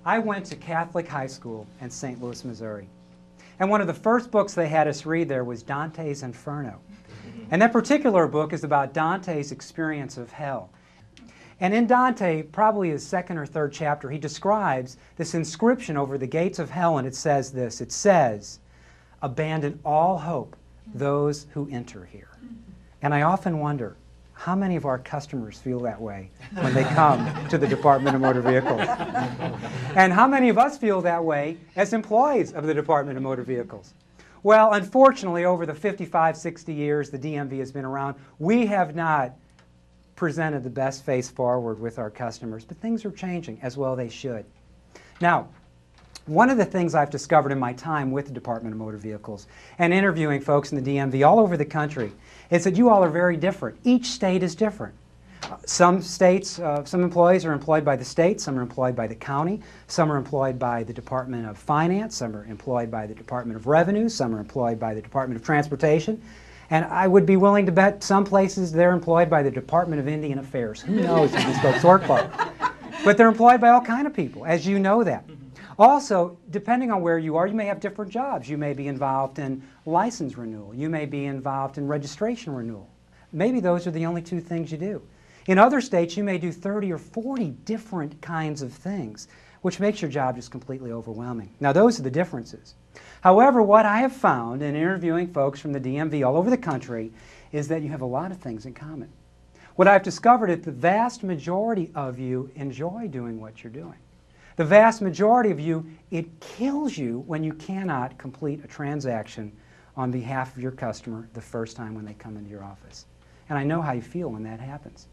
I went to Catholic high school in St. Louis, Missouri. And one of the first books they had us read there was Dante's Inferno. And that particular book is about Dante's experience of hell. And in Dante, probably his second or third chapter, he describes this inscription over the gates of hell, and it says this. It says, "Abandon all hope, those who enter here." And I often wonder, how many of our customers feel that way when they come to the Department of Motor Vehicles? And how many of us feel that way as employees of the Department of Motor Vehicles? Well, unfortunately, over the 55, 60 years the DMV has been around, we have not presented the best face forward with our customers, but things are changing, as well they should. Now, one of the things I've discovered in my time with the Department of Motor Vehicles and interviewing folks in the DMV all over the country is that you all are very different. Each state is different. Some states, some employees are employed by the state, some are employed by the county, some are employed by the Department of Finance, some are employed by the Department of Revenue, some are employed by the Department of Transportation. And I would be willing to bet some places they're employed by the Department of Indian Affairs. Who knows who these folks work for? But they're employed by all kinds of people, as you know that. Also, depending on where you are, you may have different jobs. You may be involved in license renewal. You may be involved in registration renewal. Maybe those are the only two things you do. In other states, you may do 30 or 40 different kinds of things, which makes your job just completely overwhelming. Now, those are the differences. However, what I have found in interviewing folks from the DMV all over the country is that you have a lot of things in common. What I've discovered is the vast majority of you enjoy doing what you're doing. The vast majority of you, it kills you when you cannot complete a transaction on behalf of your customer the first time when they come into your office. And I know how you feel when that happens.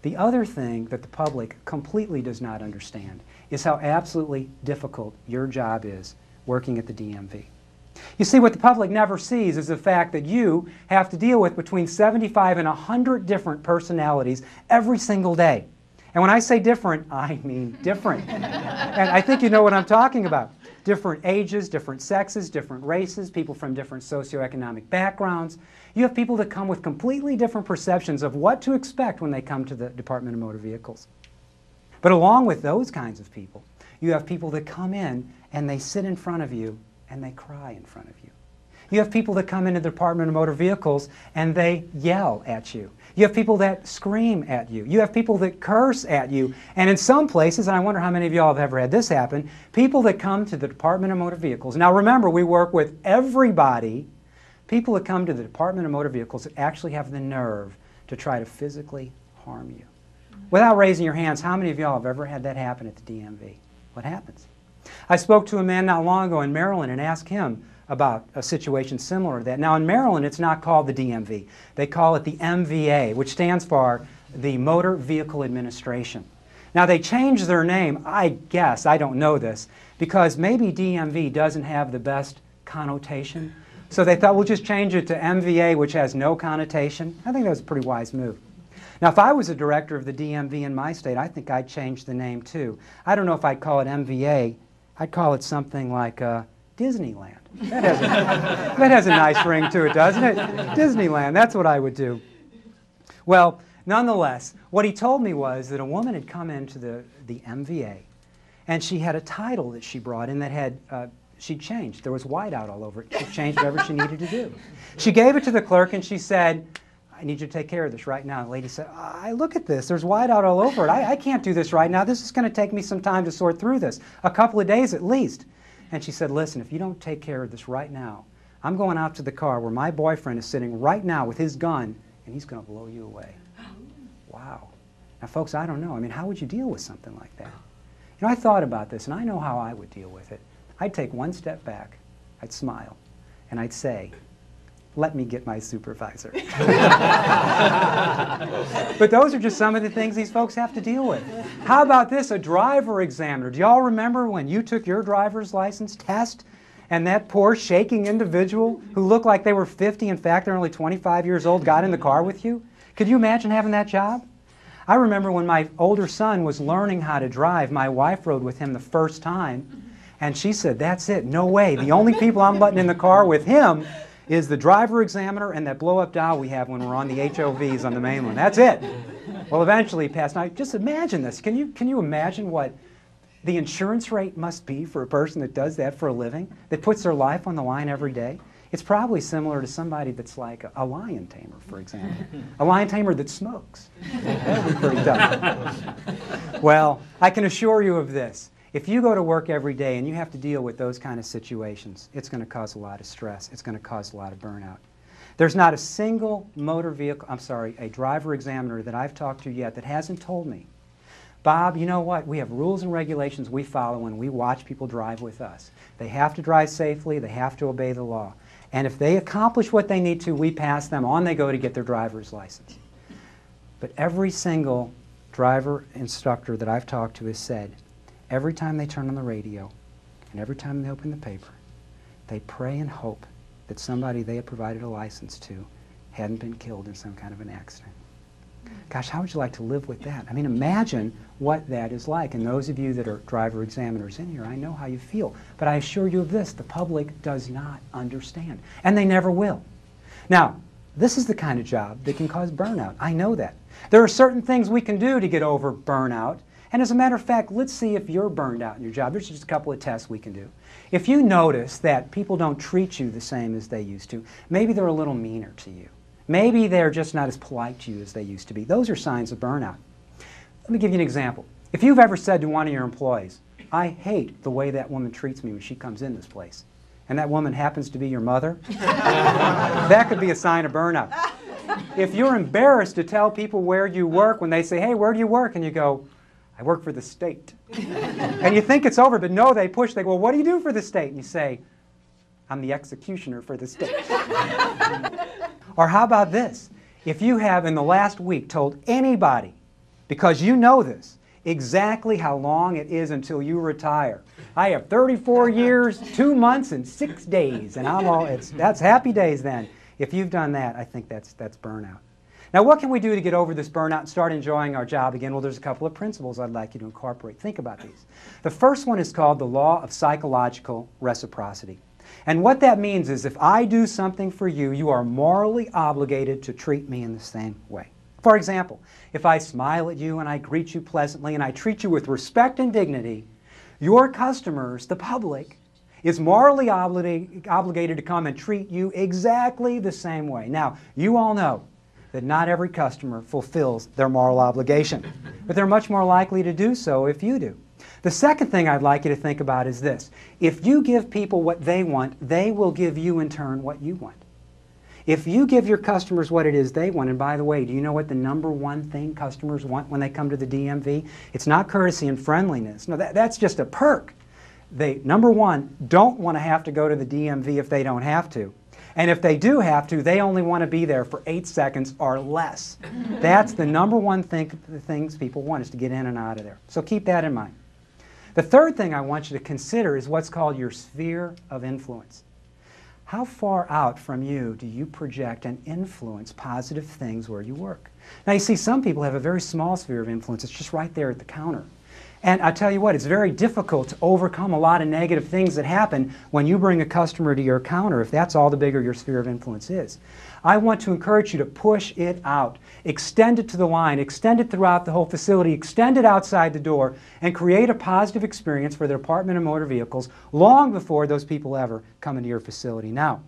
The other thing that the public completely does not understand is how absolutely difficult your job is working at the DMV. You see, what the public never sees is the fact that you have to deal with between 75 and 100 different personalities every single day. And when I say different, I mean different. And I think you know what I'm talking about. Different ages, different sexes, different races, people from different socioeconomic backgrounds. You have people that come with completely different perceptions of what to expect when they come to the Department of Motor Vehicles. But along with those kinds of people, you have people that come in and they sit in front of you and they cry in front of you. You have people that come into the Department of Motor Vehicles and they yell at you. You have people that scream at you. You have people that curse at you. And in some places, and I wonder how many of y'all have ever had this happen, people that come to the Department of Motor Vehicles. Now remember, we work with everybody. People that come to the Department of Motor Vehicles that actually have the nerve to try to physically harm you. Without raising your hands, how many of y'all have ever had that happen at the DMV? What happens? I spoke to a man not long ago in Maryland and asked him about a situation similar to that. Now in Maryland, it's not called the DMV. They call it the MVA, which stands for the Motor Vehicle Administration. Now they changed their name, I guess, I don't know this, because maybe DMV doesn't have the best connotation. So they thought, we'll just change it to MVA, which has no connotation. I think that was a pretty wise move. Now, if I was a director of the DMV in my state, I think I'd change the name too. I don't know if I'd call it MVA. I'd call it something like Disneyland. That has a nice ring to it, doesn't it? Disneyland, that's what I would do. Well, nonetheless, what he told me was that a woman had come into the MVA, and she had a title that she brought in that had she'd changed. There was whiteout all over it. She changed whatever she needed to do. She gave it to the clerk and she said, I need you to take care of this right now. The lady said, I look at this. There's whiteout all over it. I can't do this right now. This is going to take me some time to sort through this, a couple of days at least. And she said, listen, if you don't take care of this right now, I'm going out to the car where my boyfriend is sitting right now with his gun, and he's going to blow you away. Wow. Now, folks, I don't know. I mean, how would you deal with something like that? You know, I thought about this, and I know how I would deal with it. I'd take one step back, I'd smile, and I'd say, let me get my supervisor. But those are just some of the things these folks have to deal with. How about this, a driver examiner? Do y'all remember when you took your driver's license test and that poor shaking individual who looked like they were 50, in fact they're only 25 years old, got in the car with you? Could you imagine having that job? I remember when my older son was learning how to drive, my wife rode with him the first time, and she said, that's it, no way. The only people I'm letting in the car with him is the driver examiner and that blow-up doll we have when we're on the HOVs on the mainland. That's it. Well, eventually he passed. Now, just imagine this. Can you imagine what the insurance rate must be for a person that does that for a living, that puts their life on the line every day? It's probably similar to somebody that's like a lion tamer, for example. A lion tamer that smokes. That would be pretty tough. Well, I can assure you of this. If you go to work every day and you have to deal with those kind of situations, it's going to cause a lot of stress. It's going to cause a lot of burnout. There's not a single a driver examiner that I've talked to yet that hasn't told me, Bob, you know what? We have rules and regulations we follow when we watch people drive with us. They have to drive safely. They have to obey the law. And if they accomplish what they need to, we pass them. On they go to get their driver's license. But every single driver instructor that I've talked to has said, every time they turn on the radio and every time they open the paper, they pray and hope that somebody they had provided a license to hadn't been killed in some kind of an accident. Gosh, how would you like to live with that? I mean, imagine what that is like. And those of you that are driver examiners in here, I know how you feel. But I assure you of this, the public does not understand. And they never will. Now, this is the kind of job that can cause burnout. I know that. There are certain things we can do to get over burnout. And as a matter of fact, let's see if you're burned out in your job. There's just a couple of tests we can do. If you notice that people don't treat you the same as they used to, maybe they're a little meaner to you. Maybe they're just not as polite to you as they used to be. Those are signs of burnout. Let me give you an example. If you've ever said to one of your employees, I hate the way that woman treats me when she comes in this place, and that woman happens to be your mother, that could be a sign of burnout. If you're embarrassed to tell people where you work when they say, hey, where do you work? And you go, I work for the state. And you think it's over, but no, they push. They go, well, what do you do for the state? And you say, I'm the executioner for the state. Or how about this? If you have in the last week told anybody, because you know this, exactly how long it is until you retire. I have 34 years, 2 months, and 6 days, and that's happy days then. If you've done that, I think that's burnout. Now, what can we do to get over this burnout and start enjoying our job again? Well, there's a couple of principles I'd like you to incorporate. Think about these. The first one is called the Law of Psychological Reciprocity. And what that means is if I do something for you, you are morally obligated to treat me in the same way. For example, if I smile at you and I greet you pleasantly and I treat you with respect and dignity, your customers, the public, is morally obligated to come and treat you exactly the same way. Now, you all know that not every customer fulfills their moral obligation, but they're much more likely to do so if you do. The second thing I'd like you to think about is this. If you give people what they want, they will give you in turn what you want. If you give your customers what it is they want, and by the way, do you know what the number one thing customers want when they come to the DMV? It's not courtesy and friendliness. No, that's just a perk. They, number one, don't want to have to go to the DMV if they don't have to. And if they do have to, they only want to be there for 8 seconds or less. That's the number one thing, the things people want is to get in and out of there. So keep that in mind. The third thing I want you to consider is what's called your sphere of influence. How far out from you do you project and influence positive things where you work? Now you see, some people have a very small sphere of influence. It's just right there at the counter. And I tell you what, it's very difficult to overcome a lot of negative things that happen when you bring a customer to your counter, if that's all the bigger your sphere of influence is. I want to encourage you to push it out. Extend it to the line, extend it throughout the whole facility, extend it outside the door, and create a positive experience for the Department of Motor Vehicles long before those people ever come into your facility. Now,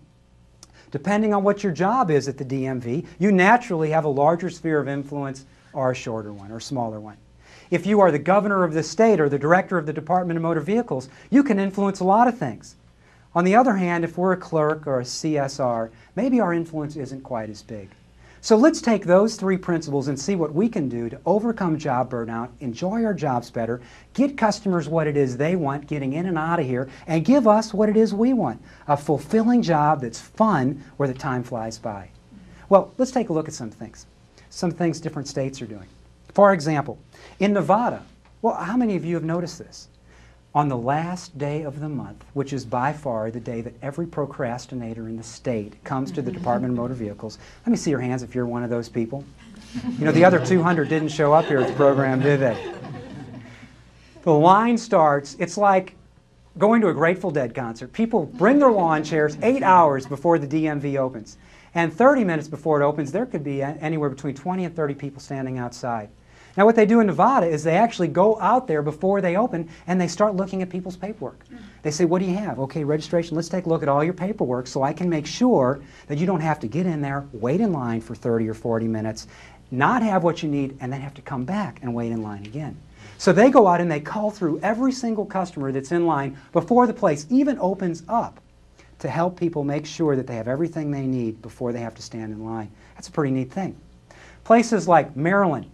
depending on what your job is at the DMV, you naturally have a larger sphere of influence or a shorter one or a smaller one. If you are the governor of the state or the director of the Department of Motor Vehicles, you can influence a lot of things. On the other hand, if we're a clerk or a CSR, maybe our influence isn't quite as big. So let's take those three principles and see what we can do to overcome job burnout, enjoy our jobs better, get customers what it is they want, getting in and out of here, and give us what it is we want, a fulfilling job that's fun where the time flies by. Well, let's take a look at some things different states are doing. For example, in Nevada, well, how many of you have noticed this? On the last day of the month, which is by far the day that every procrastinator in the state comes to the Department of Motor Vehicles. Let me see your hands if you're one of those people. You know, the other 200 didn't show up here at the program, did they? The line starts, it's like going to a Grateful Dead concert. People bring their lawn chairs 8 hours before the DMV opens. And 30 minutes before it opens, there could be anywhere between 20 and 30 people standing outside. Now what they do in Nevada is they actually go out there before they open and they start looking at people's paperwork. They say, what do you have? Okay, registration, let's take a look at all your paperwork so I can make sure that you don't have to get in there, wait in line for 30 or 40 minutes, not have what you need, and then have to come back and wait in line again. So they go out and they call through every single customer that's in line before the place even opens up to help people make sure that they have everything they need before they have to stand in line. That's a pretty neat thing. Places like Maryland,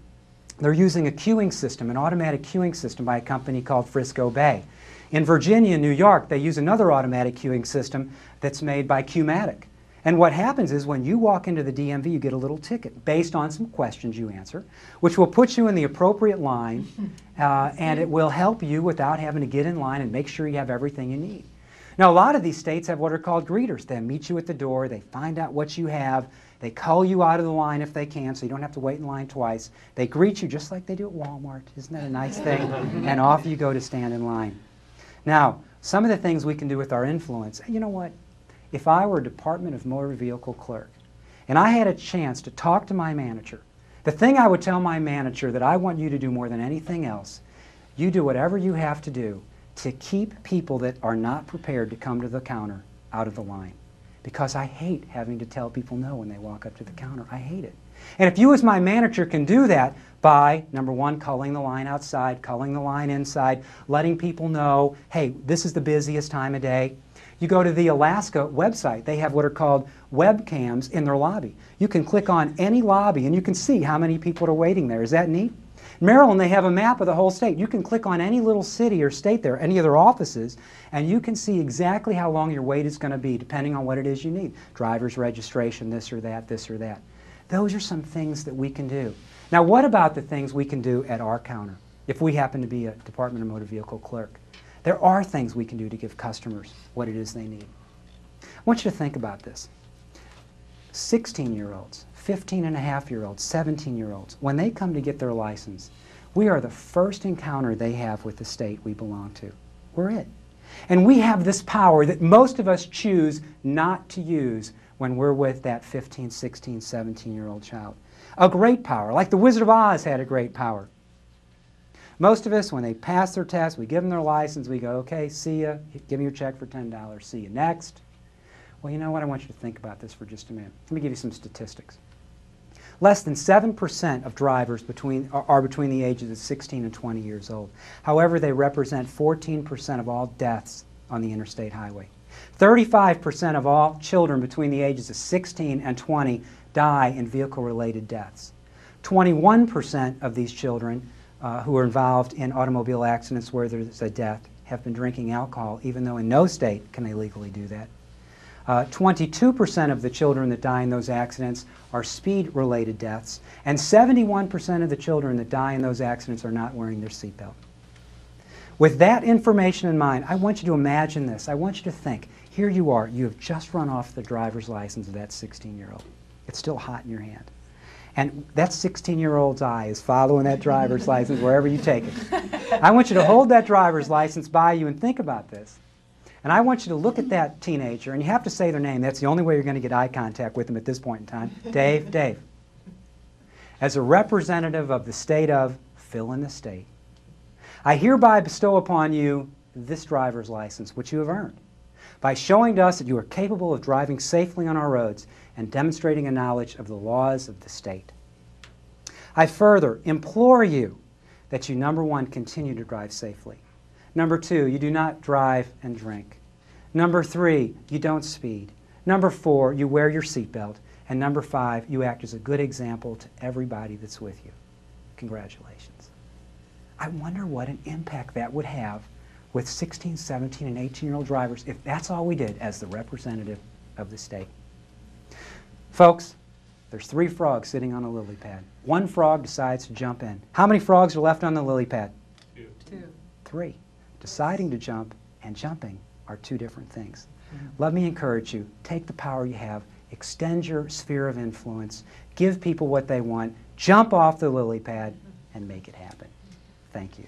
they're using a queuing system, an automatic queuing system by a company called Frisco Bay. In Virginia and New York, they use another automatic queuing system that's made by Qmatic. And what happens is when you walk into the DMV, you get a little ticket based on some questions you answer, which will put you in the appropriate line, and it will help you without having to get in line and make sure you have everything you need. Now, a lot of these states have what are called greeters. They meet you at the door, they find out what you have, they call you out of the line if they can, so you don't have to wait in line twice. They greet you just like they do at Walmart. Isn't that a nice thing? And off you go to stand in line. Now, some of the things we can do with our influence, you know what? If I were a Department of Motor Vehicle clerk and I had a chance to talk to my manager, the thing I would tell my manager that I want you to do more than anything else, you do whatever you have to do to keep people that are not prepared to come to the counter out of the line. Because I hate having to tell people no when they walk up to the counter. I hate it. And if you as my manager can do that by, number one, culling the line outside, culling the line inside, letting people know, hey, this is the busiest time of day. You go to the Alaska website, they have what are called webcams in their lobby. You can click on any lobby and you can see how many people are waiting there. Is that neat? Maryland, they have a map of the whole state. You can click on any little city or state there, any of their offices, and you can see exactly how long your wait is going to be, depending on what it is you need. Driver's registration, this or that, this or that. Those are some things that we can do. Now, what about the things we can do at our counter, if we happen to be a Department of Motor Vehicle clerk? There are things we can do to give customers what it is they need. I want you to think about this. 16-year-olds, 15-and-a-half-year-olds, 17-year-olds, when they come to get their license, we are the first encounter they have with the state we belong to. We're it. And we have this power that most of us choose not to use when we're with that 15, 16, 17-year-old child. A great power, like the Wizard of Oz had a great power. Most of us, when they pass their test, we give them their license, we go, okay, see ya, give me your check for $10, see you next. Well, you know what, I want you to think about this for just a minute. Let me give you some statistics. Less than 7% of drivers are between the ages of 16 and 20 years old. However, they represent 14% of all deaths on the interstate highway. 35% of all children between the ages of 16 and 20 die in vehicle-related deaths. 21% of these children who are involved in automobile accidents where there's a death have been drinking alcohol, even though in no state can they legally do that. 22% of the children that die in those accidents are speed-related deaths, and 71% of the children that die in those accidents are not wearing their seatbelt. With that information in mind, I want you to imagine this. I want you to think, here you are, you have just run off the driver's license of that 16-year-old. It's still hot in your hand. And that 16-year-old's eye is following that driver's license wherever you take it. I want you to hold that driver's license by you and think about this. And I want you to look at that teenager, and you have to say their name. That's the only way you're going to get eye contact with them at this point in time. Dave, Dave. As a representative of the state of, fill in the state, I hereby bestow upon you this driver's license, which you have earned, by showing to us that you are capable of driving safely on our roads and demonstrating a knowledge of the laws of the state. I further implore you that you, number one, continue to drive safely. Number two, you do not drive and drink. Number three, you don't speed. Number four, you wear your seatbelt. And number five, you act as a good example to everybody that's with you. Congratulations. I wonder what an impact that would have with 16, 17, and 18-year-old drivers if that's all we did as the representative of the state. Folks, there's 3 frogs sitting on a lily pad. One frog decides to jump in. How many frogs are left on the lily pad? 2. 3. Deciding to jump and jumping are 2 different things. Let me encourage you, take the power you have, extend your sphere of influence, give people what they want, jump off the lily pad, and make it happen. Thank you.